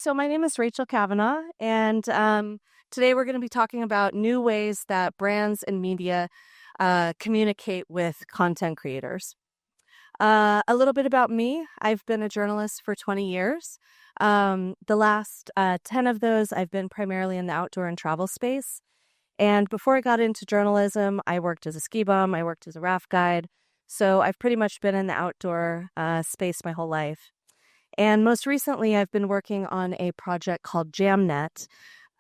So, my name is Rachel Kavanaugh, and today we're going to be talking about new ways that brands and media communicate with content creators. A little bit about me: I've been a journalist for 20 years. The last 10 of those, I've been primarily in the outdoor and travel space. And before I got into journalism, I worked as a ski bum, I worked as a raft guide. So, I've pretty much been in the outdoor space my whole life. And most recently, I've been working on a project called Jamnet.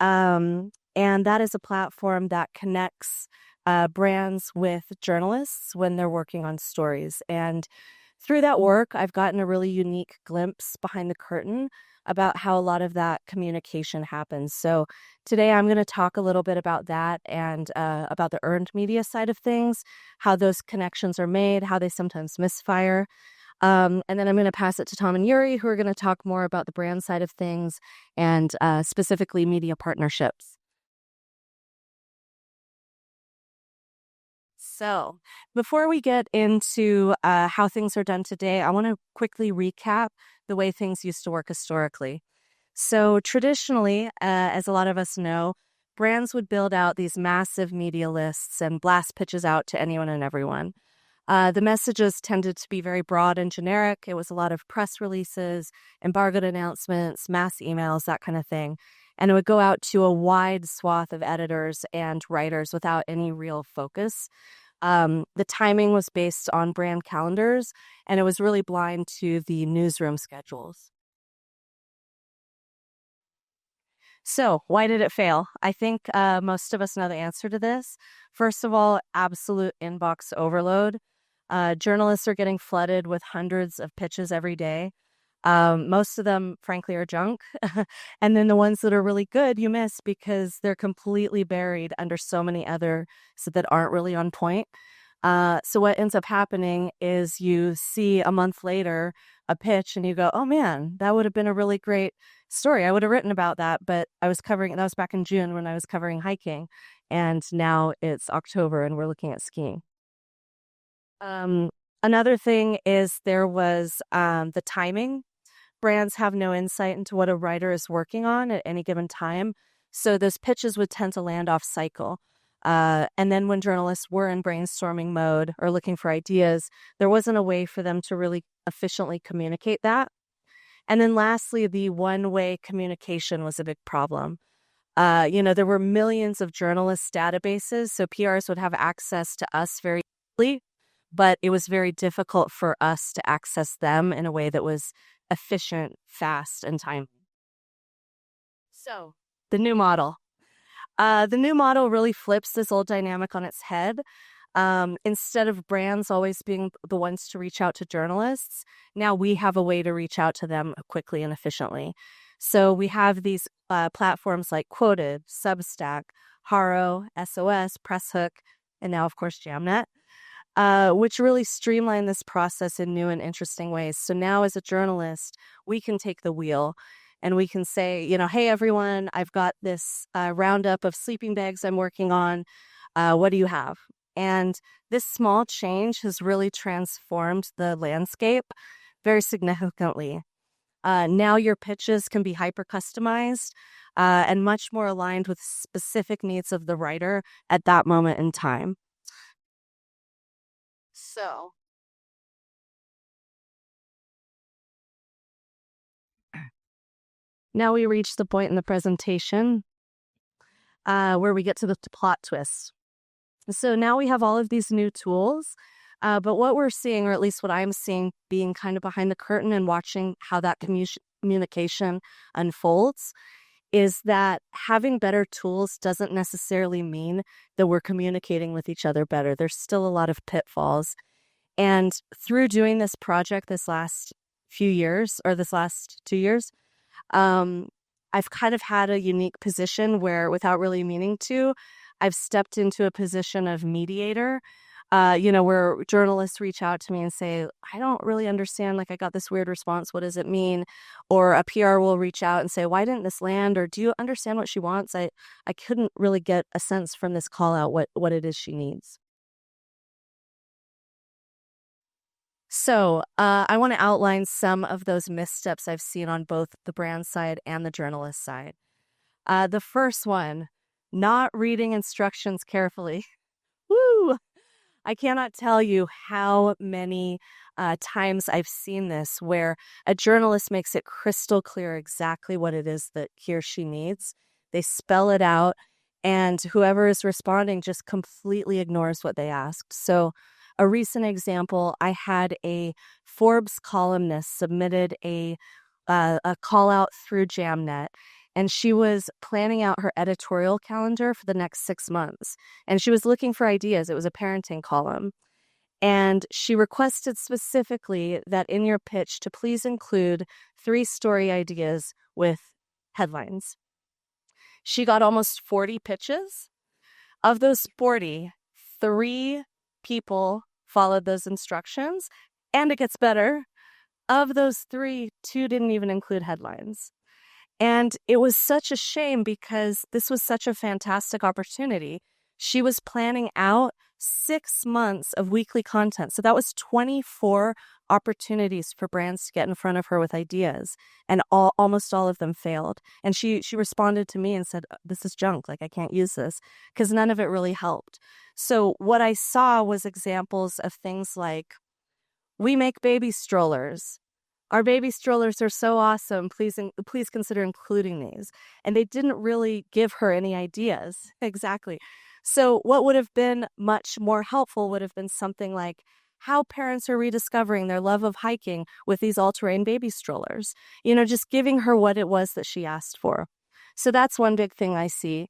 And that is a platform that connects brands with journalists when they're working on stories. And through that work, I've gotten a really unique glimpse behind the curtain about how a lot of that communication happens. So today I'm going to talk a little bit about that and about the earned media side of things, how those connections are made, how they sometimes misfire. And then I'm going to pass it to Tom and Yuri, who are going to talk more about the brand side of things and specifically media partnerships. So, before we get into how things are done today, I want to quickly recap the way things used to work historically. So, traditionally, as a lot of us know, brands would build out these massive media lists and blast pitches out to anyone and everyone. The messages tended to be very broad and generic. It was a lot of press releases, embargoed announcements, mass emails, that kind of thing. And it would go out to a wide swath of editors and writers without any real focus. The timing was based on brand calendars, and it was really blind to the newsroom schedules. So, why did it fail? I think most of us know the answer to this. First of all, absolute inbox overload. Journalists are getting flooded with hundreds of pitches every day. Most of them, frankly, are junk. And then the ones that are really good, you miss because they're completely buried under so many others that aren't really on point. So what ends up happening is you see a month later a pitch and you go, oh man, that would have been a really great story. I would have written about that, but that was back in June when I was covering hiking. And now it's October and we're looking at skiing. Um, Another thing is there was the timing. Brands have no insight into what a writer is working on at any given time. So those pitches would tend to land off cycle. And then when journalists were in brainstorming mode or looking for ideas, there wasn't a way for them to really efficiently communicate that. And then lastly, the one-way communication was a big problem. There were millions of journalists' databases, so PRs would have access to us very easily, but it was very difficult for us to access them in a way that was efficient, fast, and timely. So, the new model. The new model really flips this old dynamic on its head. Instead of brands always being the ones to reach out to journalists, now we have a way to reach out to them quickly and efficiently. So we have these platforms like Quoted, Substack, Haro, SOS, Presshook, and now, of course, Jamnet, which really streamline this process in new and interesting ways. So now, as a journalist, we can take the wheel and we can say, hey, everyone, I've got this roundup of sleeping bags I'm working on. What do you have? And this small change has really transformed the landscape very significantly. Now your pitches can be hyper customized and much more aligned with specific needs of the writer at that moment in time. So, now we reach the point in the presentation where we get to the plot twist. So now we have all of these new tools, but what we're seeing, or at least what I'm seeing being kind of behind the curtain and watching how that communication unfolds, is that having better tools doesn't necessarily mean that we're communicating with each other better. There's still a lot of pitfalls. And through doing this project this last few years, or this last 2 years, um, I've kind of had a unique position where, without really meaning to, I've stepped into a position of mediator, where journalists reach out to me and say, I don't really understand, like, I got this weird response. What does it mean? Or a PR will reach out and say, why didn't this land? Or do you understand what she wants? I couldn't really get a sense from this call out what it is she needs. So I want to outline some of those missteps I've seen on both the brand side and the journalist side. The first one, not reading instructions carefully. Woo! I cannot tell you how many times I've seen this where a journalist makes it crystal clear exactly what it is that he or she needs. They spell it out, and whoever is responding just completely ignores what they asked. So, a recent example, I had a Forbes columnist submitted a call out through Jamnet, and she was planning out her editorial calendar for the next 6 months. And she was looking for ideas. It was a parenting column. And she requested specifically that in your pitch to please include 3 story ideas with headlines. She got almost 40 pitches. Of those 40, 3 people followed those instructions. And it gets better. Of those 3, 2 didn't even include headlines. And it was such a shame because this was such a fantastic opportunity. She was planning out 6 months of weekly content. So that was 24 opportunities for brands to get in front of her with ideas. And almost all of them failed. And she responded to me and said, this is junk. Like, I can't use this, because none of it really helped. So what I saw was examples of things like, we make baby strollers. Our baby strollers are so awesome. Please consider including these. And they didn't really give her any ideas. Exactly. So what would have been much more helpful would have been something like how parents are rediscovering their love of hiking with these all-terrain baby strollers. Just giving her what it was that she asked for. So that's one big thing I see.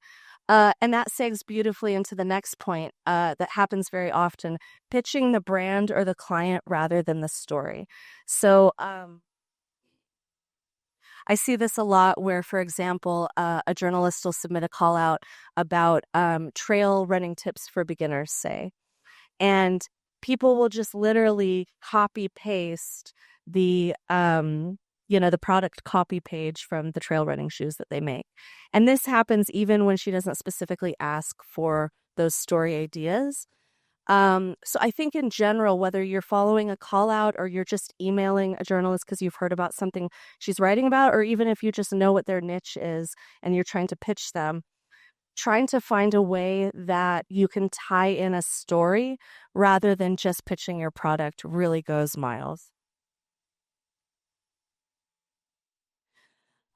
And that segs beautifully into the next point that happens very often, pitching the brand or the client rather than the story. So I see this a lot where, for example, a journalist will submit a call out about trail running tips for beginners, say, and people will just literally copy paste the product copy page from the trail running shoes that they make. And this happens even when she doesn't specifically ask for those story ideas. So I think in general, whether you're following a call out or you're just emailing a journalist because you've heard about something she's writing about, or even if you just know what their niche is and you're trying to pitch them, trying to find a way that you can tie in a story rather than just pitching your product really goes miles.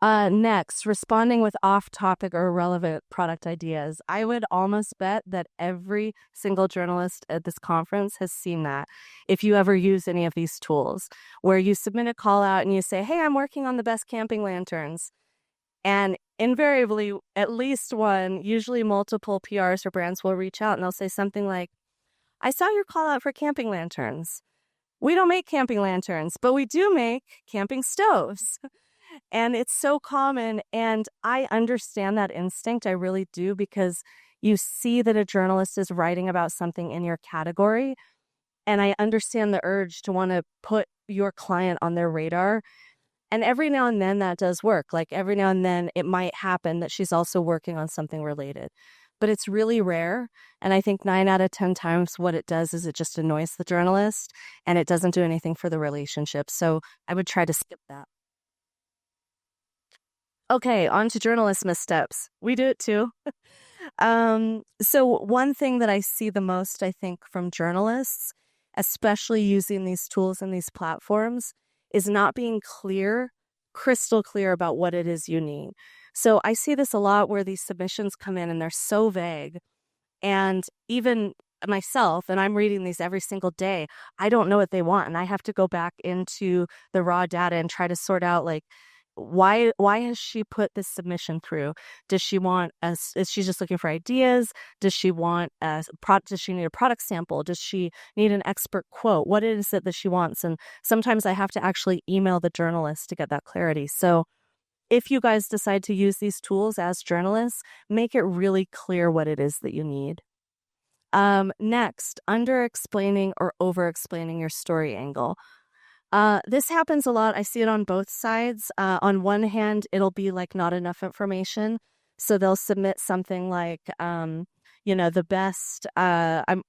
Next, responding with off-topic or irrelevant product ideas. I would almost bet that every single journalist at this conference has seen that. If you ever use any of these tools, where you submit a call out and you say, hey, I'm working on the best camping lanterns. And invariably, at least one, usually multiple PRs or brands will reach out and they'll say something like, I saw your call out for camping lanterns. We don't make camping lanterns, but we do make camping stoves. And it's so common. And I understand that instinct. I really do, because you see that a journalist is writing about something in your category. And I understand the urge to want to put your client on their radar. And every now and then that does work. Like every now and then it might happen that she's also working on something related. But it's really rare. And I think 9 out of 10 times what it does is it just annoys the journalist and it doesn't do anything for the relationship. So I would try to skip that. Okay, on to journalist missteps. We do it too. So one thing that I see the most, I think, from journalists, especially using these tools and these platforms, is not being clear, crystal clear about what it is you need. So I see this a lot where these submissions come in and they're so vague. And even myself, and I'm reading these every single day, I don't know what they want. And I have to go back into the raw data and try to sort out, like, why has she put this submission through? Does she want us? Is she just looking for ideas? Does she want a product? Does she need a product sample? Does she need an expert quote? What is it that she wants? And sometimes I have to actually email the journalist to get that clarity. So if you guys decide to use these tools as journalists, make it really clear what it is that you need. Next, under explaining or over explaining your story angle. This happens a lot. I see it on both sides. On one hand, it'll be like not enough information. So they'll submit something like, the best, I'm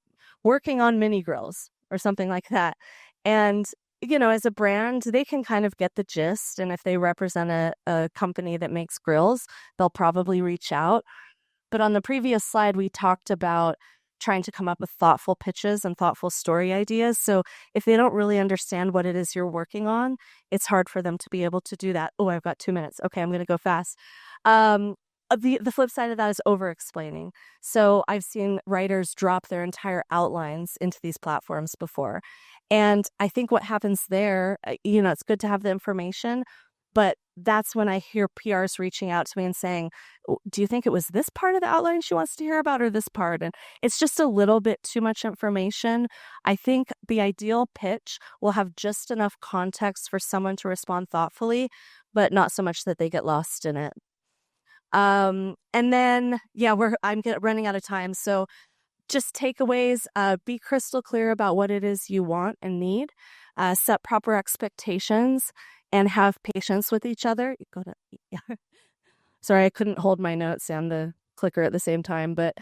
working on mini grills or something like that. And, as a brand, they can kind of get the gist. And if they represent a company that makes grills, they'll probably reach out. But on the previous slide, we talked about trying to come up with thoughtful pitches and thoughtful story ideas. So if they don't really understand what it is you're working on, it's hard for them to be able to do that. Oh, I've got 2 minutes. Okay, I'm going to go fast. The flip side of that is over explaining. So I've seen writers drop their entire outlines into these platforms before. And I think what happens there, it's good to have the information, but that's when I hear PRs reaching out to me and saying, do you think it was this part of the outline she wants to hear about or this part? And it's just a little bit too much information. I think the ideal pitch will have just enough context for someone to respond thoughtfully, but not so much that they get lost in it. And then, I'm running out of time. So just takeaways, be crystal clear about what it is you want and need, set proper expectations, and have patience with each other. Sorry, I couldn't hold my notes and the clicker at the same time. But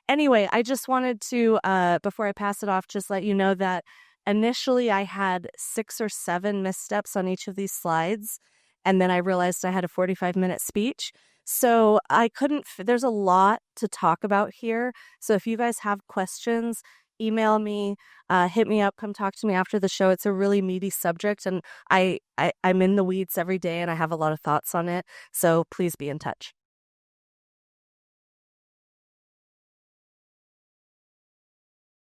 anyway, I just wanted to, before I pass it off, just let you know that initially I had 6 or 7 missteps on each of these slides. And then I realized I had a 45-minute speech. So I couldn't, there's a lot to talk about here. So if you guys have questions, email me, hit me up, come talk to me after the show. It's a really meaty subject, and I'm in the weeds every day, and I have a lot of thoughts on it. So please be in touch.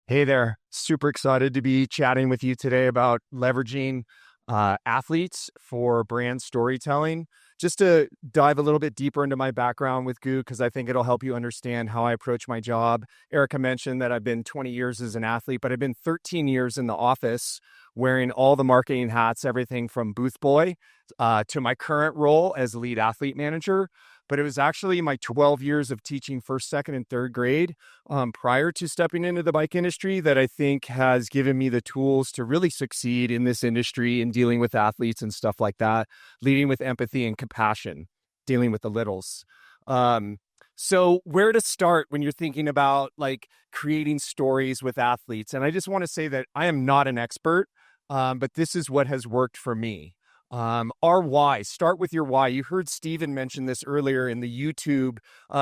Hey there. Super excited to be chatting with you today about leveraging athletes for brand storytelling. Just to dive a little bit deeper into my background with GU, because I think it'll help you understand how I approach my job. Erica mentioned that I've been 20 years as an athlete, but I've been 13 years in the office wearing all the marketing hats, everything from booth boy to my current role as lead athlete manager. But it was actually my 12 years of teaching first, second, and third grade prior to stepping into the bike industry that I think has given me the tools to really succeed in this industry and dealing with athletes and stuff like that, leading with empathy and compassion, dealing with the littles. So where to start when you're thinking about like creating stories with athletes? And I just want to say that I am not an expert, but this is what has worked for me. Our why. Start with your why. You heard Steven mention this earlier in the YouTube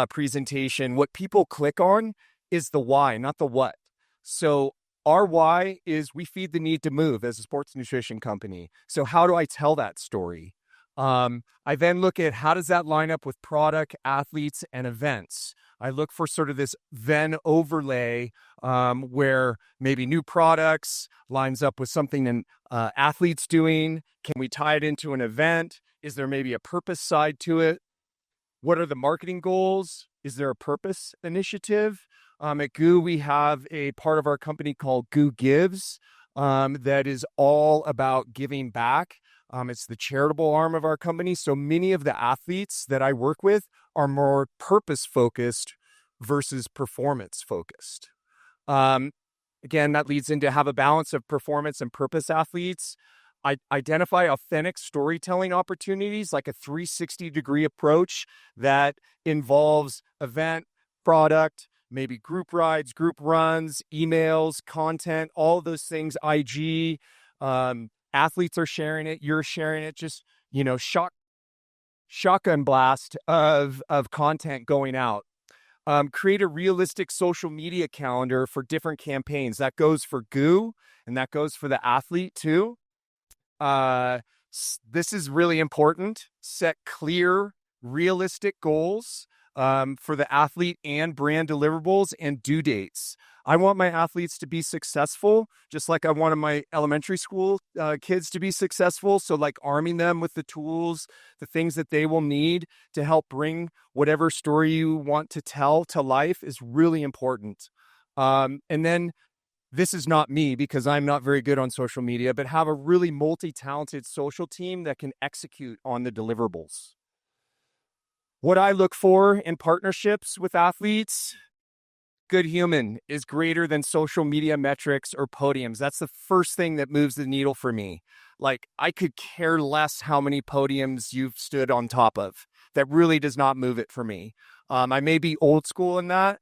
presentation. What people click on is the why, not the what. So our why is we feed the need to move as a sports nutrition company. So how do I tell that story? I then look at how does that line up with product, athletes, and events. I look for sort of this Venn overlay where maybe new products lines up with something an athlete's doing. Can we tie it into an event? Is there maybe a purpose side to it? What are the marketing goals? Is there a purpose initiative? At GU, we have a part of our company called GU Gives that is all about giving back. It's the charitable arm of our company. So many of the athletes that I work with are more purpose-focused versus performance-focused. Again, that leads into have a balance of performance and purpose athletes. I identify authentic storytelling opportunities, like a 360-degree approach that involves event, product, maybe group rides, group runs, emails, content, all of those things, IG, athletes are sharing it, you're sharing it, just, shotgun blast of content going out. Create a realistic social media calendar for different campaigns. That goes for GU and that goes for the athlete too. This is really important. Set clear, realistic goals for the athlete and brand deliverables and due dates. I want my athletes to be successful, just like I wanted my elementary school kids to be successful. So like arming them with the tools, the things that they will need to help bring whatever story you want to tell to life is really important. And then this is not me because I'm not very good on social media, but have a really multi-talented social team that can execute on the deliverables. What I look for in partnerships with athletes, good human is greater than social media metrics or podiums. That's the first thing that moves the needle for me. Like, I could care less how many podiums you've stood on top of. That really does not move it for me. I may be old school in that,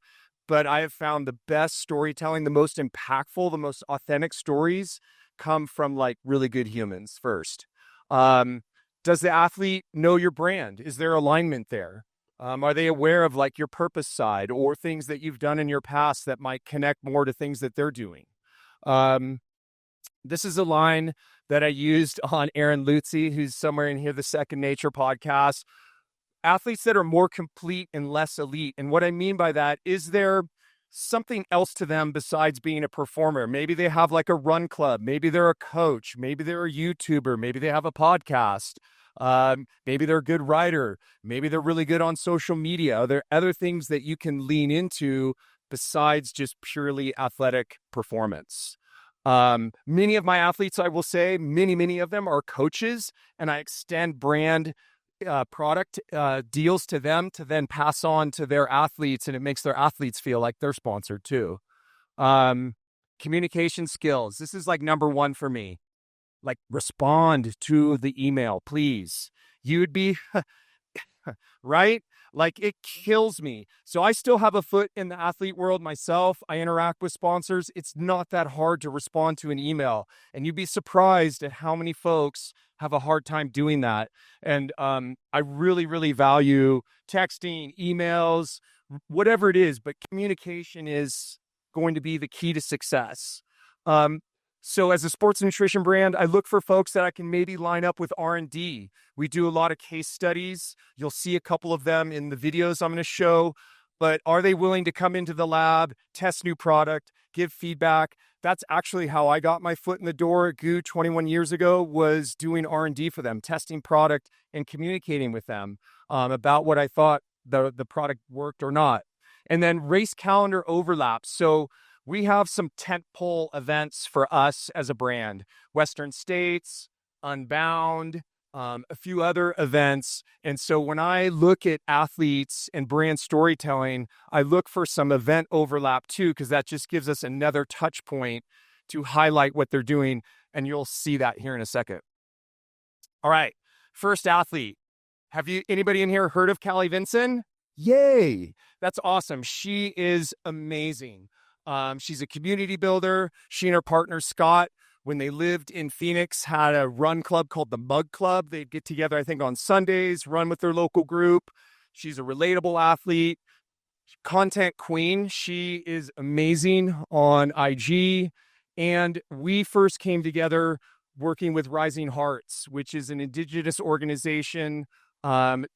but I have found the best storytelling, the most impactful, the most authentic stories come from like really good humans first. Um, does the athlete know your brand? Is there alignment there? Are they aware of like your purpose side or things that you've done in your past that might connect more to things that they're doing? Um, this is a line that I used on Aaron Lutzy, who's somewhere in here, the Second Nature podcast. Athletes that are more complete and less elite. And what I mean by that is there something else to them besides being a performer. Maybe they have like a run club. Maybe they're a coach. Maybe they're a YouTuber. Maybe they have a podcast. Maybe they're a good writer. Maybe they're really good on social media. Are there other things that you can lean into besides just purely athletic performance? Many of my athletes, I will say, many of them are coaches, and I extend brand product deals to them to then pass on to their athletes, and it makes their athletes feel like they're sponsored too. Communication skills. This is like number one for me. Like, respond to the email, please. You'd be right? Like, it kills me. So I still have a foot in the athlete world myself. I interact with sponsors. It's not that hard to respond to an email. And you'd be surprised at how many folks have a hard time doing that. And I really value texting, emails, whatever it is, but communication is going to be the key to success. So as a sports nutrition brand, I look for folks that I can maybe line up with R&D. We do a lot of case studies. You'll see a couple of them in the videos I'm going to show, but are they willing to come into the lab, test new product, give feedback? That's actually how I got my foot in the door at GU 21 years ago, was doing R&D for them, testing product and communicating with them about what I thought the product worked or not. And then race calendar overlaps. So we have some tentpole events for us as a brand: Western States, Unbound, a few other events. And so when I look at athletes and brand storytelling, I look for some event overlap too, because that just gives us another touch point to highlight what they're doing. And you'll see that here in a second. All right. First athlete. Have anybody in here heard of Callie Vinson? Yay. That's awesome. She is amazing. She's a community builder. She and her partner, Scott, when they lived in Phoenix, had a run club called the Mug Club. They'd get together, I think, on Sundays, run with their local group. She's a relatable athlete, content queen. She is amazing on IG. And we first came together working with Rising Hearts, which is an Indigenous organization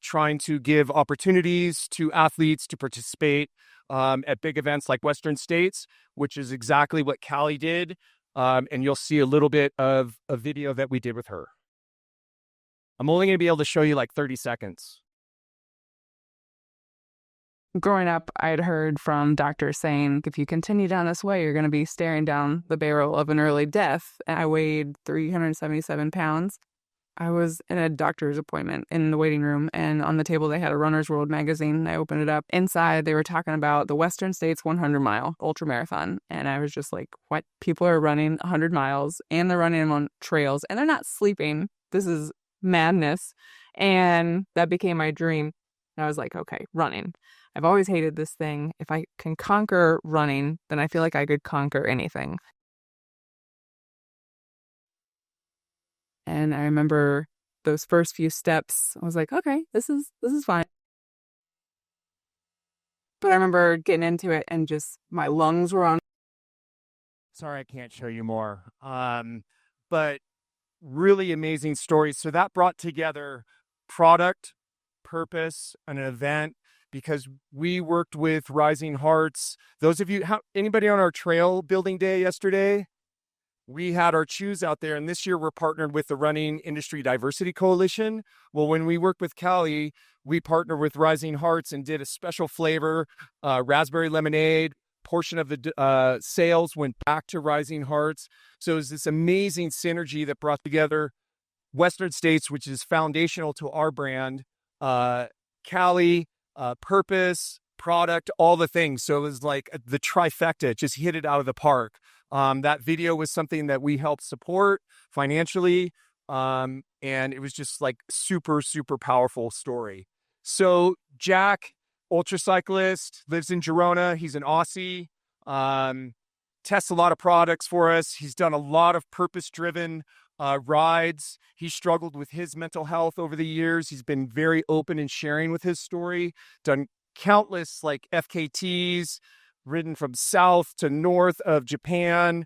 trying to give opportunities to athletes to participate at big events like Western States, which is exactly what Callie did. And you'll see a little bit of a video that we did with her. I'm only going to be able to show you like 30 seconds. Growing up, I'd heard from doctors saying, if you continue down this way, you're going to be staring down the barrel of an early death. I weighed 377 pounds. I was in a doctor's appointment in the waiting room, and on the table they had a Runner's World magazine. I opened it up. Inside, they were talking about the Western States 100-mile ultramarathon, and I was just like, what? People are running 100 miles, and they're running them on trails, and they're not sleeping. This is madness. And that became my dream. And I was like, okay, running. I've always hated this thing. If I can conquer running, then I feel like I could conquer anything. And I remember those first few steps, I was like, okay, this is fine. But I remember getting into it and just my lungs were on. Sorry, I can't show you more. But really amazing stories. So that brought together product, purpose, an event, because we worked with Rising Hearts. Those of you, anybody on our trail building day yesterday? We had our chews out there, and this year we're partnered with the Running Industry Diversity Coalition. Well, when we worked with Callie, we partnered with Rising Hearts and did a special flavor, raspberry lemonade. Portion of the sales went back to Rising Hearts. So it was this amazing synergy that brought together Western States, which is foundational to our brand, Callie, purpose, product, all the things. So it was like the trifecta, just hit it out of the park. That video was something that we helped support financially. And it was just like super powerful story. So Jack, ultra cyclist, lives in Girona. He's an Aussie. Tests a lot of products for us. He's done a lot of purpose-driven rides. He struggled with his mental health over the years. He's been very open in sharing with his story, done countless like FKTs, ridden from south to north of Japan.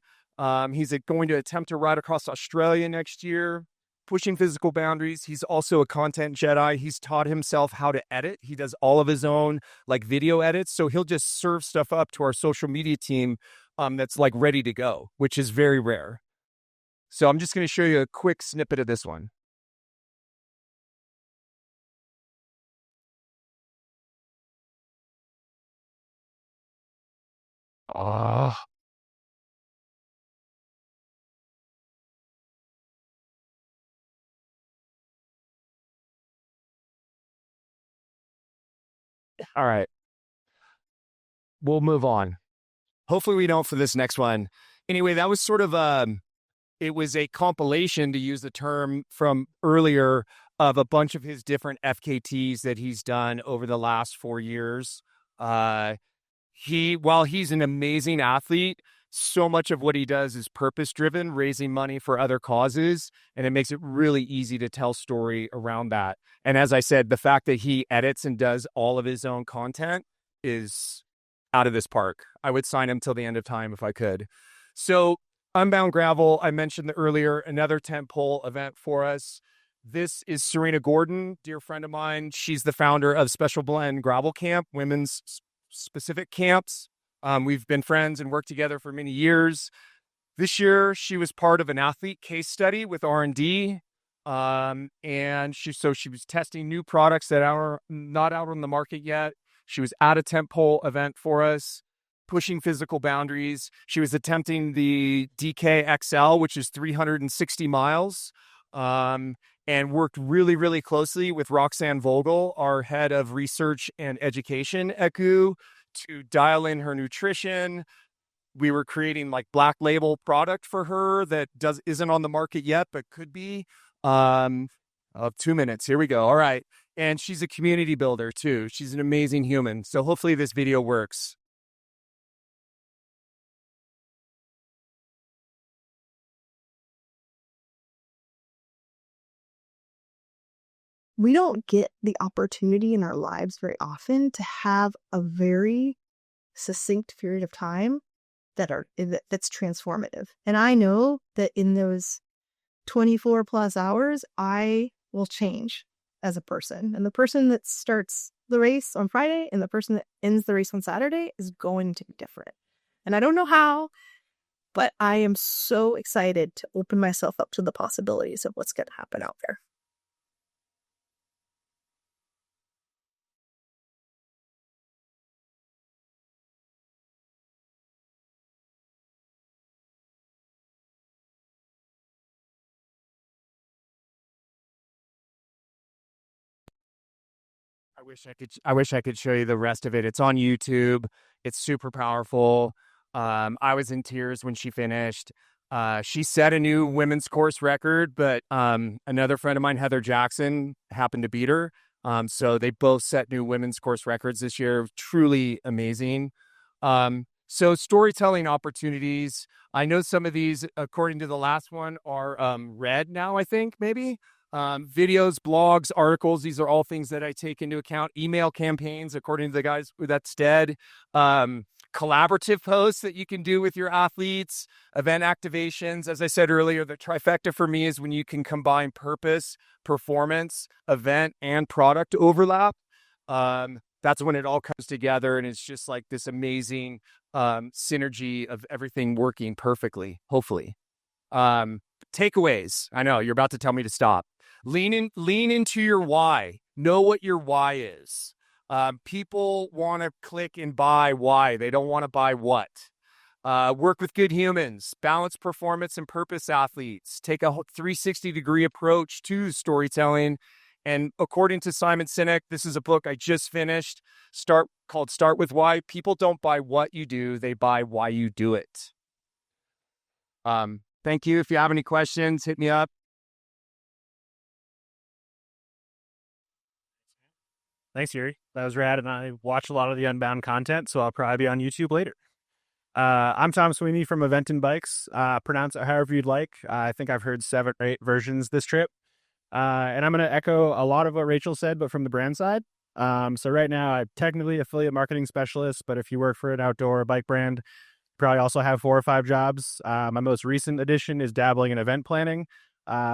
He's going to attempt to ride across Australia next year, pushing physical boundaries. He's also a content Jedi. He's taught himself how to edit. He does all of his own like video edits. So he'll just serve stuff up to our social media team that's like ready to go, which is very rare. So I'm just going to show you a quick snippet of this one. Oh. All right. We'll move on. Hopefully we don't for this next one. Anyway, that was sort of it was a compilation, to use the term from earlier, of a bunch of his different FKTs that he's done over the last 4 years. While he's an amazing athlete, so much of what he does is purpose driven, raising money for other causes, and it makes it really easy to tell story around that. And as I said, the fact that he edits and does all of his own content is out of this park. I would sign him till the end of time if I could. So Unbound Gravel, I mentioned earlier, another tentpole event for us. This is Serena Gordon, dear friend of mine. She's the founder of Special Blend Gravel Camp, women's specific camps. We've been friends and worked together for many years. This year, she was part of an athlete case study with R&D. And she was testing new products that are not out on the market yet. She was at a tentpole event for us, pushing physical boundaries. She was attempting the DKXL, which is 360 miles, and worked really, really closely with Roxanne Vogel, our head of research and education at GU, to dial in her nutrition. We were creating like black label product for her that isn't on the market yet, but could be. 2 minutes. Here we go. All right. And she's a community builder too. She's an amazing human. So hopefully this video works. We don't get the opportunity in our lives very often to have a very succinct period of time that's transformative. And I know that in those 24 plus hours, I will change as a person. And the person that starts the race on Friday and the person that ends the race on Saturday is going to be different. And I don't know how, but I am so excited to open myself up to the possibilities of what's going to happen out there. I wish I could show you the rest of it. It's on YouTube. It's super powerful. I was in tears when she finished. She set a new women's course record, but another friend of mine, Heather Jackson, happened to beat her. So they both set new women's course records this year. Truly amazing. So storytelling opportunities. I know some of these, according to the last one, are red now, I think, maybe. Videos, blogs, articles, these are all things that I take into account. Email campaigns, according to the guys that's dead. Collaborative posts that you can do with your athletes, event activations. As I said earlier, the trifecta for me is when you can combine purpose, performance, event, and product overlap. That's when it all comes together, and it's just like this amazing synergy of everything working perfectly, hopefully. Takeaways. I know you're about to tell me to stop. Lean into your why. Know what your why is. People want to click and buy why. They don't want to buy what. Work with good humans. Balance performance and purpose athletes. Take a 360-degree approach to storytelling. And according to Simon Sinek, this is a book I just finished, called Start With Why. People don't buy what you do. They buy why you do it. Thank you. If you have any questions, hit me up. Thanks, Yuri. That was rad, and I watch a lot of the Unbound content, so I'll probably be on YouTube later. I'm Tom Sweeney from Aventon Bikes. Pronounce it however you'd like. I think I've heard 7 or 8 versions this trip. And I'm going to echo a lot of what Rachel said, but from the brand side. So right now, I'm technically affiliate marketing specialist, but if you work for an outdoor bike brand, you probably also have 4 or 5 jobs. My most recent addition is dabbling in event planning,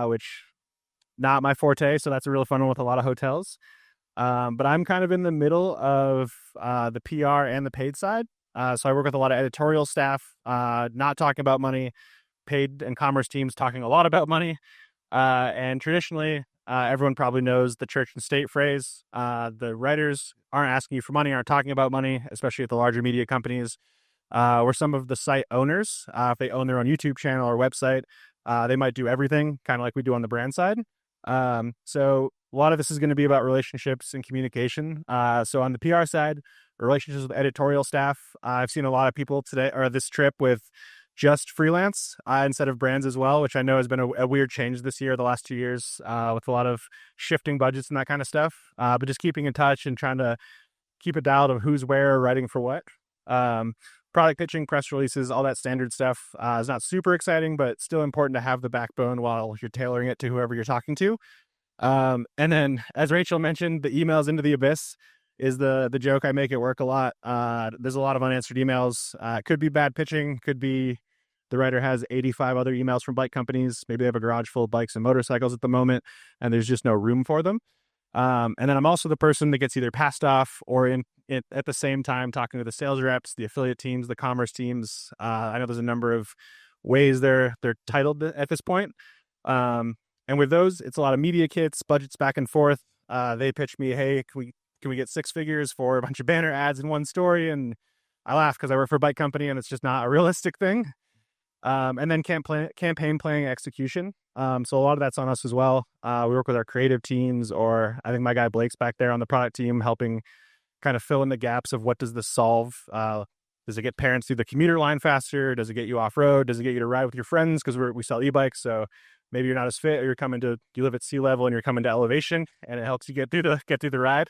which not my forte. So that's a real fun one with a lot of hotels. But I'm kind of in the middle of the PR and the paid side. So I work with a lot of editorial staff, not talking about money, paid and commerce teams talking a lot about money. And traditionally, everyone probably knows the church and state phrase. The writers aren't asking you for money, aren't talking about money, especially at the larger media companies. Or some of the site owners, if they own their own YouTube channel or website, they might do everything, kind of like we do on the brand side. So a lot of this is going to be about relationships and communication. So on the PR side, relationships with editorial staff, I've seen a lot of people today or this trip with just freelance instead of brands as well, which I know has been a weird change this year, the last 2 years, with a lot of shifting budgets and that kind of stuff. But just keeping in touch and trying to keep it dialed of who's where, writing for what. Product pitching, press releases, all that standard stuff is not super exciting, but still important to have the backbone while you're tailoring it to whoever you're talking to. And then, as Rachel mentioned, the emails into the abyss is the joke I make at work a lot. There's a lot of unanswered emails. It could be bad pitching, could be the writer has 85 other emails from bike companies. Maybe they have a garage full of bikes and motorcycles at the moment, and there's just no room for them. And then I'm also the person that gets either passed off or at the same time talking to the sales reps, the affiliate teams, the commerce teams. I know there's a number of ways they're titled at this point. And with those, it's a lot of media kits, budgets back and forth. They pitch me, hey, can we get 6 figures for a bunch of banner ads in one story? And I laugh because I work for a bike company and it's just not a realistic thing. And then campaign planning execution. So a lot of that's on us as well. We work with our creative teams, or I think my guy Blake's back there on the product team helping kind of fill in the gaps of what does this solve? Does it get parents through the commuter line faster? Does it get you off-road? Does it get you to ride with your friends? Because we sell e-bikes, so maybe you're not as fit, or you live at sea level and you're coming to elevation, and it helps you get through the ride.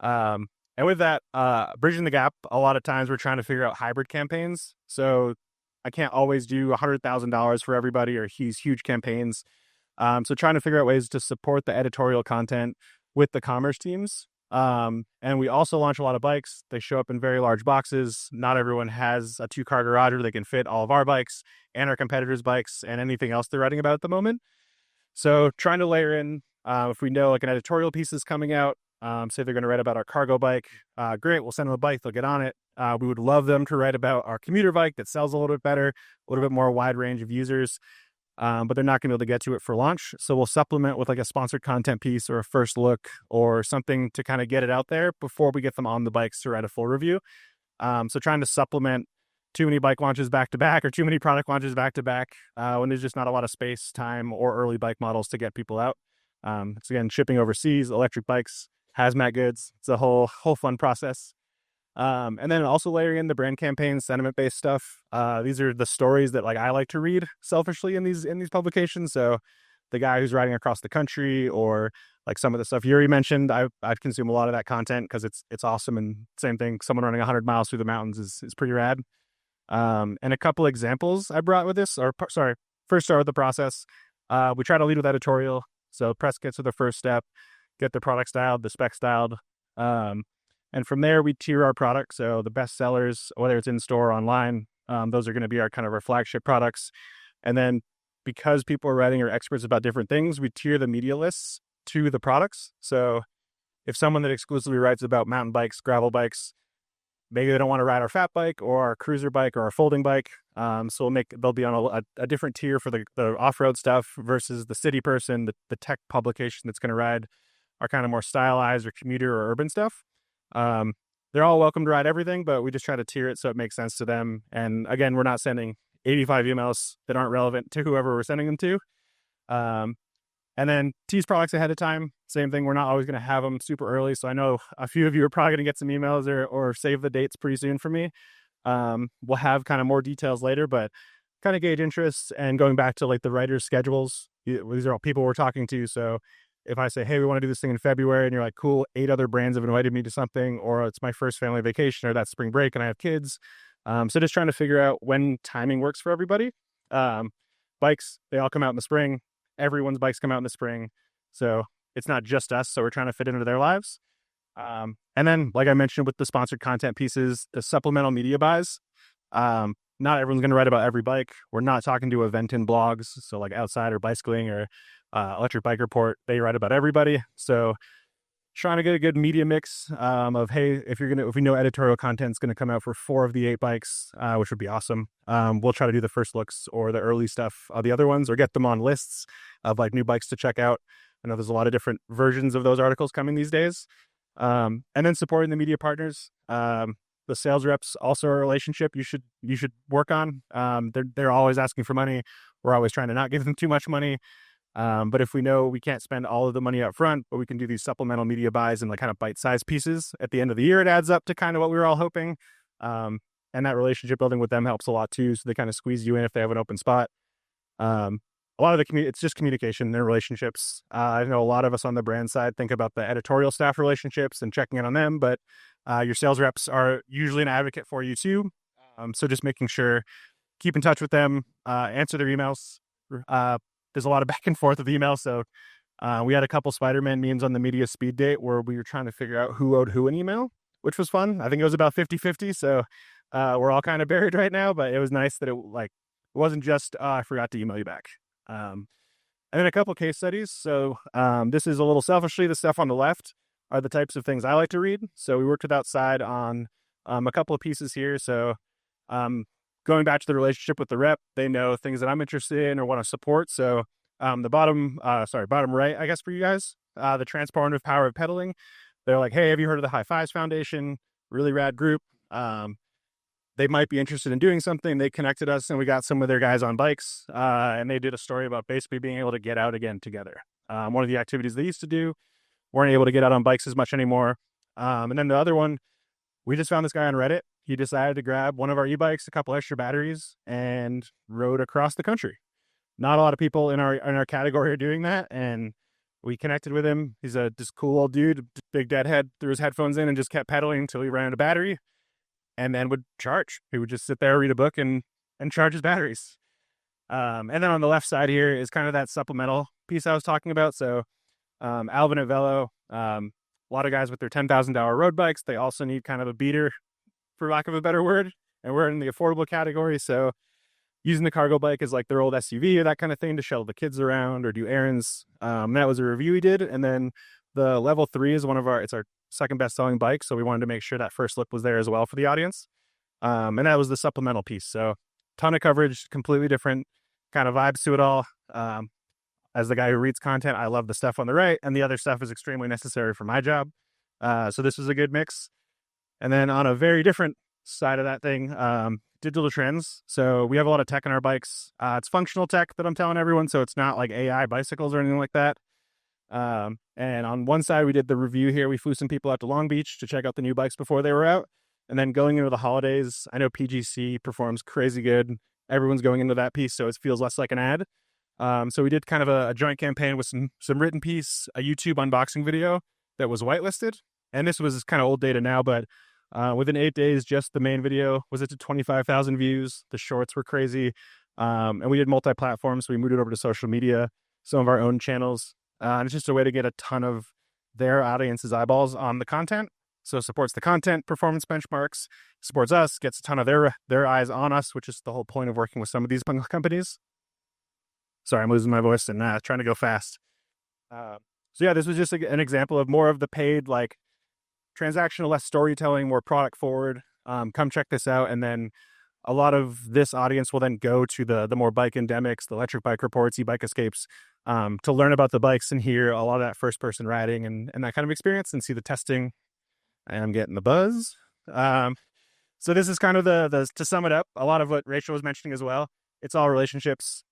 And with that, bridging the gap, a lot of times we're trying to figure out hybrid campaigns. So I can't always do $100,000 for everybody or huge campaigns. So trying to figure out ways to support the editorial content with the commerce teams. And we also launch a lot of bikes. They show up in very large boxes. Not everyone has a 2-car garage where they can fit all of our bikes and our competitors' bikes and anything else they're writing about at the moment. So trying to layer in, if we know like an editorial piece is coming out, say they're going to write about our cargo bike, great, we'll send them a bike, they'll get on it. We would love them to write about our commuter bike that sells a little bit better, a little bit more wide range of users, but they're not going to be able to get to it for launch. So we'll supplement with like a sponsored content piece or a first look or something to kind of get it out there before we get them on the bikes to write a full review. So trying to supplement too many bike launches back to back or too many product launches back to back when there's just not a lot of space, time, or early bike models to get people out. It's again, shipping overseas, electric bikes, hazmat goods. It's a whole fun process. And then also layering in the brand campaigns, sentiment-based stuff. These are the stories that like I like to read selfishly in these publications. So the guy who's riding across the country, or like some of the stuff Yuri mentioned, I consume a lot of that content because it's awesome. And same thing, someone running 100 miles through the mountains is pretty rad. And a couple examples I brought with this, first start with the process. We try to lead with editorial. So press kits are the first step. Get the product styled, the spec styled. And from there, we tier our products. So the best sellers, whether it's in store or online, those are going to be our flagship products. And then because people are writing or experts about different things, we tier the media lists to the products. So if someone that exclusively writes about mountain bikes, gravel bikes, maybe they don't want to ride our fat bike or our cruiser bike or our folding bike. So they'll be on a different tier for the off-road stuff versus the city person, the tech publication that's going to ride our kind of more stylized or commuter or urban stuff. They're all welcome to ride everything, but we just try to tier it so it makes sense to them. And again, we're not sending 85 emails that aren't relevant to whoever we're sending them to. And then tease products ahead of time. Same thing. We're not always going to have them super early. So I know a few of you are probably going to get some emails or save the dates pretty soon from me. We'll have kind of more details later, but kind of gauge interest and going back to like the writers' schedules. These are all people we're talking to. So if I say, hey, we want to do this thing in February, and you're like, cool, 8 other brands have invited me to something, or it's my first family vacation, or that's spring break and I have kids. So just trying to figure out when timing works for everybody. Bikes, they all come out in the spring. Everyone's bikes come out in the spring. So it's not just us. So we're trying to fit into their lives. And then, like I mentioned, with the sponsored content pieces, the supplemental media buys, not everyone's going to write about every bike. We're not talking to event in blogs. So like Outsider Bicycling or Electric Bike Report, they write about everybody. So trying to get a good media mix of, hey, if we know editorial content's going to come out for 4 of the 8 bikes, which would be awesome. We'll try to do the first looks or the early stuff of the other ones, or get them on lists of like new bikes to check out. I know there's a lot of different versions of those articles coming these days. And then supporting the media partners. The sales reps also a relationship you should work on. They're always asking for money. We're always trying to not give them too much money. But if we know we can't spend all of the money up front, but we can do these supplemental media buys and like kind of bite-sized pieces at the end of the year, it adds up to kind of what we were all hoping. And that relationship building with them helps a lot too. So they kind of squeeze you in if they have an open spot. A lot of it's just communication and relationships. I know a lot of us on the brand side think about the editorial staff relationships and checking in on them, but your sales reps are usually an advocate for you too. So just making sure, keep in touch with them, answer their emails. There's a lot of back and forth of emails. So we had a couple Spider-Man memes on the media speed date where we were trying to figure out who owed who an email, which was fun. I think it was about 50-50. So we're all kind of buried right now, but it was nice that it wasn't just, I forgot to email you back. And then a couple case studies. So this is a little selfishly, the stuff on the left are the types of things I like to read. So we worked with Outside on a couple of pieces here. So going back to the relationship with the rep, they know things that I'm interested in or want to support. So the bottom right, I guess for you guys, the transformative power of pedaling. They're like, hey, have you heard of the High Fives Foundation? Really rad group. They might be interested in doing something. They connected us and we got some of their guys on bikes. And they did a story about basically being able to get out again together. One of the activities they used to do, weren't able to get out on bikes as much anymore. And then the other one, we just found this guy on Reddit. He decided to grab one of our e-bikes, a couple extra batteries, and rode across the country. Not a lot of people in our category are doing that. And we connected with him. He's this cool old dude, big deadhead, threw his headphones in and just kept pedaling until he ran out of battery. And then would charge. He would just sit there, read a book, and charge his batteries. And then on the left side here is kind of that supplemental piece I was talking about. So Alvin at Velo, a lot of guys with their $10,000 road bikes, they also need kind of a beater, for lack of a better word. And we're in the affordable category. So using the cargo bike as like their old SUV or that kind of thing to shuttle the kids around or do errands. That was a review we did. And then the Level 3 is it's our second best selling bike. So we wanted to make sure that first look was there as well for the audience. And that was the supplemental piece. So ton of coverage, completely different kind of vibes to it all. As the guy who reads content, I love the stuff on the right, and the other stuff is extremely necessary for my job. So this was a good mix. And then on a very different side of that thing, digital trends. So we have a lot of tech on our bikes. It's functional tech that I'm telling everyone. So it's not like AI bicycles or anything like that. And on one side, we did the review here. We flew some people out to Long Beach to check out the new bikes before they were out. And then going into the holidays, I know PGC performs crazy good. Everyone's going into that piece, so it feels less like an ad. So we did kind of a joint campaign with some written piece, a YouTube unboxing video that was whitelisted. And this was kind of old data now, but within 8 days, just the main video was to 25,000 views. The shorts were crazy. And we did multi-platform, so we moved it over to social media, some of our own channels. And it's just a way to get a ton of their audience's eyeballs on the content. So it supports the content performance benchmarks, supports us, gets a ton of their eyes on us, which is the whole point of working with some of these companies. Sorry, I'm losing my voice and trying to go fast. So yeah, this was just an example of more of the paid, like transactional, less storytelling, more product forward. Come check this out. And then a lot of this audience will then go to the more bike endemics, the Electric Bike Reports, e-bike escapes, to learn about the bikes and hear a lot of that first person riding and that kind of experience and see the testing. I'm getting the buzz. So this is kind of to sum it up, a lot of what Rachel was mentioning as well. It's all relationships.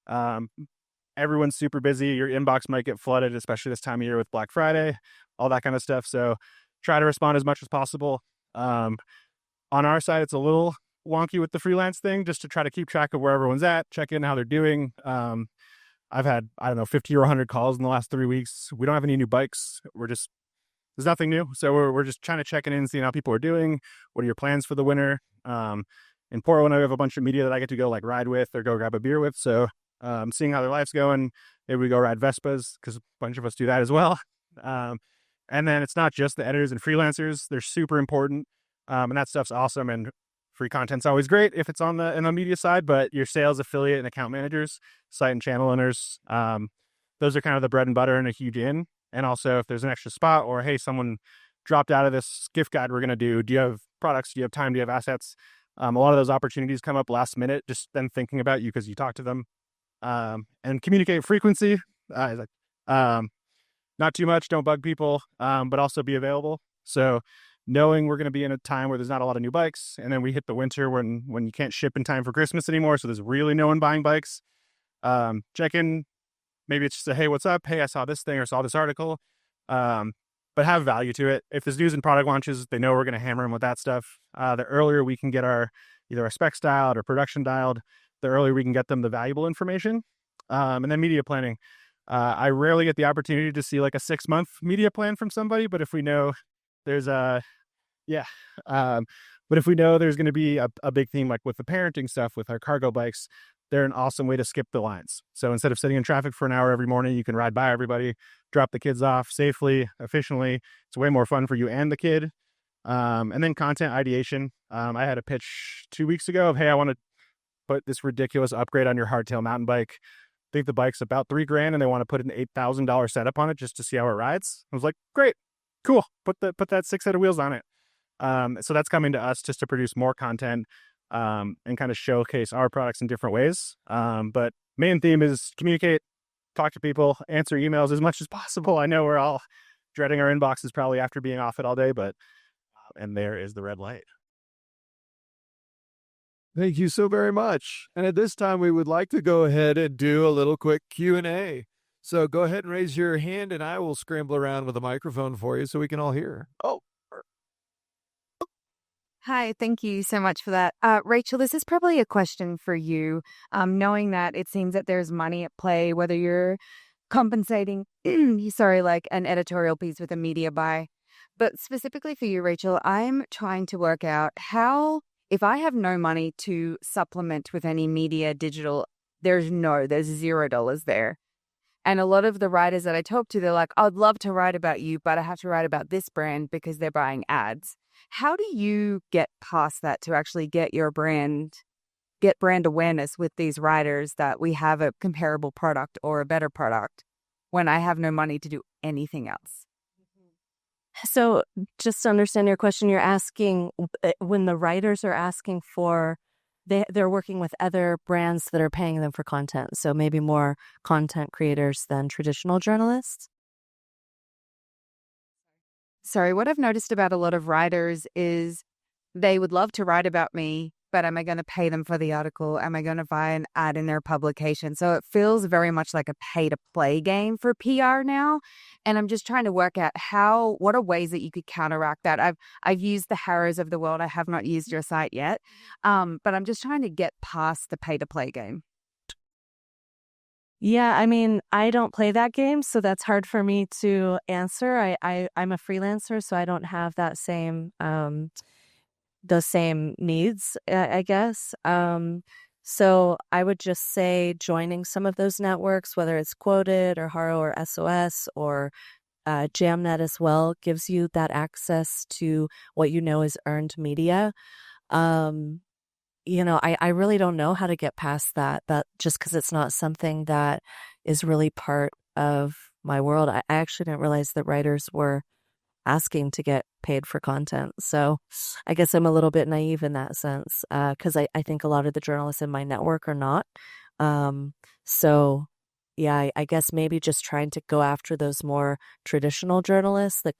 Everyone's super busy. Your inbox might get flooded, especially this time of year with Black Friday, all that kind of stuff. So try to respond as much as possible. On our side, it's a little wonky with the freelance thing, just to try to keep track of where everyone's at, check in how they're doing. I've had, I don't know, 50 or 100 calls in the last 3 weeks. We don't have any new bikes. There's nothing new. So we're just trying to check in and seeing how people are doing. What are your plans for the winter? In Portland, I have a bunch of media that I get to go like ride with or go grab a beer with. So seeing how their life's going. Maybe we go ride Vespas because a bunch of us do that as well. And then it's not just the editors and freelancers. They're super important. And that stuff's awesome. And free content's always great if it's in the media side, but your sales, affiliate, and account managers, site and channel owners, those are kind of the bread and butter and a huge in. And also if there's an extra spot or, hey, someone dropped out of this gift guide we're going to do you have products? Do you have time? Do you have assets? A lot of those opportunities come up last minute, just then thinking about you because you talk to them. And communicate frequency. Not too much, don't bug people, but also be available. So knowing we're going to be in a time where there's not a lot of new bikes, and then we hit the winter when you can't ship in time for Christmas anymore, so there's really no one buying bikes. Check in. Maybe it's just a, hey, what's up? Hey, I saw this thing or saw this article. But have value to it. If there's news and product launches, they know we're going to hammer them with that stuff. The earlier we can get either our specs dialed or production dialed, the earlier we can get them the valuable information. And then media planning. I rarely get the opportunity to see like a 6-month media plan from somebody, but if we know there's but if we know there's going to be a big theme like with the parenting stuff with our cargo bikes, they're an awesome way to skip the lines. So instead of sitting in traffic for an hour every morning, you can ride by everybody, drop the kids off safely, efficiently. It's way more fun for you and the kid. And then content ideation. I had a pitch 2 weeks ago of, hey, I want to put this ridiculous upgrade on your hardtail mountain bike. I think the bike's about $3,000 and they want to put an $8,000 setup on it just to see how it rides. I was like, great, cool. Put that 6 set of wheels on it. So that's coming to us just to produce more content and kind of showcase our products in different ways. But main theme is communicate, talk to people, answer emails as much as possible. I know we're all dreading our inboxes probably after being off it all day, but and there is the red light. Thank you so very much. And at this time, we would like to go ahead and do a little quick Q&A. So go ahead and raise your hand, and I will scramble around with a microphone for you so we can all hear. Oh. Hi, thank you so much for that. Rachel, this is probably a question for you. Knowing that it seems that there's money at play, whether you're compensating, like an editorial piece with a media buy. But specifically for you, Rachel, I'm trying to work out how, if I have no money to supplement with any media digital, there's $0 there. And a lot of the writers that I talk to, they're like, I'd love to write about you, but I have to write about this brand because they're buying ads. How do you get past that to actually get brand awareness with these writers that we have a comparable product or a better product when I have no money to do anything else? So just to understand your question, you're asking when the writers are asking for, they're working with other brands that are paying them for content. So maybe more content creators than traditional journalists. Sorry, what I've noticed about a lot of writers is they would love to write about me, but am I going to pay them for the article? Am I going to buy an ad in their publication? So it feels very much like a pay-to-play game for PR now. And I'm just trying to work out what are ways that you could counteract that. I've used the Harrows of the world. I have not used your site yet. But I'm just trying to get past the pay-to-play game. Yeah, I mean, I don't play that game, so that's hard for me to answer. I'm a freelancer, so I don't have that same the same needs, I guess. So I would just say joining some of those networks, whether it's Quoted or Haro or SOS or Jamnet as well, gives you that access to what you know is earned media. I really don't know how to get past that just because it's not something that is really part of my world. I actually didn't realize that writers were asking to get paid for content. So I guess I'm a little bit naive in that sense because I think a lot of the journalists in my network are not. So yeah, I guess maybe just trying to go after those more traditional journalists that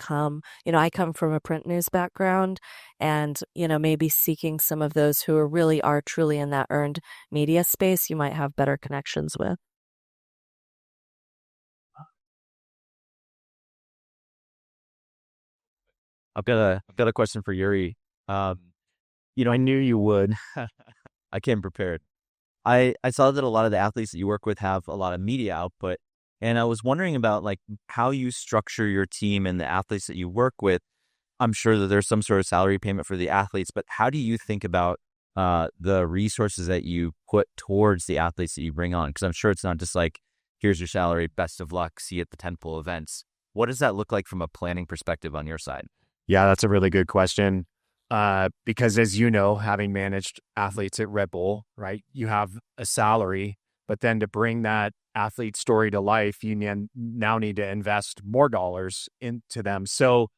I come from a print news background and, maybe seeking some of those who are truly in that earned media space, you might have better connections with. I've got a question for Yuri. I knew you would. I came prepared. I saw that a lot of the athletes that you work with have a lot of media output, and I was wondering about like how you structure your team and the athletes that you work with. I'm sure that there's some sort of salary payment for the athletes, but how do you think about the resources that you put towards the athletes that you bring on? Because I'm sure it's not just like, here's your salary, best of luck, see you at the tentpole events. What does that look like from a planning perspective on your side? Yeah, that's a really good question. Because as you know, having managed athletes at Red Bull, right, you have a salary, but then to bring that athlete story to life, you now need to invest more dollars into them. So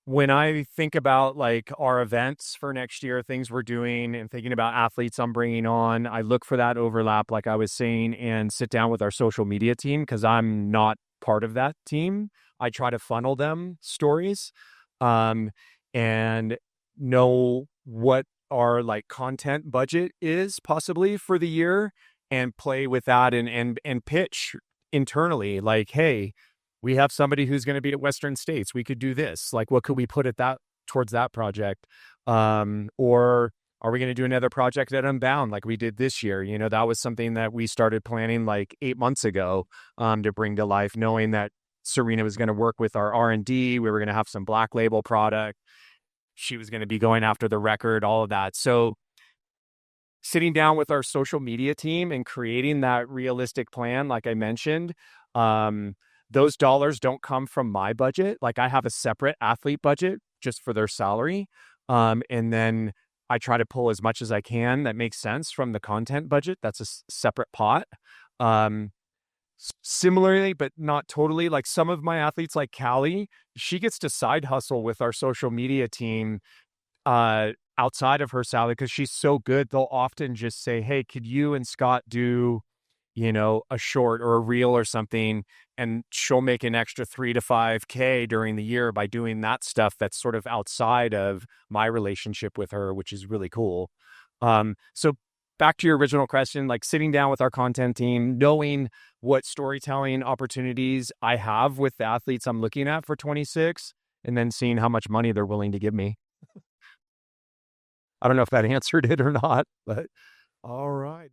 when I think about like our events for next year, things we're doing and thinking about athletes I'm bringing on, I look for that overlap, like I was saying, and sit down with our social media team because I'm not part of that team. I try to funnel them stories and know what our like content budget is possibly for the year and play with that and pitch internally like, hey, we have somebody who's going to be at Western States. We could do this. Like, what could we put at that towards that project? Or are we going to do another project at Unbound like we did this year? You know, that was something that we started planning like 8 months ago to bring to life, knowing that Serena was going to work with our R&D. We were going to have some Black Label product. She was going to be going after the record, all of that. So sitting down with our social media team and creating that realistic plan, like I mentioned, those dollars don't come from my budget. Like I have a separate athlete budget just for their salary. And then I try to pull as much as I can that makes sense from the content budget. That's a separate pot. Similarly, but not totally, like some of my athletes like Callie, she gets to side hustle with our social media team outside of her salary because she's so good. They'll often just say, hey, could you and Scott do, you know, a short or a reel or something, and she'll make an extra 3 to 5K during the year by doing that stuff that's sort of outside of my relationship with her, which is really cool. So back to your original question, like sitting down with our content team, knowing what storytelling opportunities I have with the athletes I'm looking at for 26, and then seeing how much money they're willing to give me. I don't know if that answered it or not, but All right.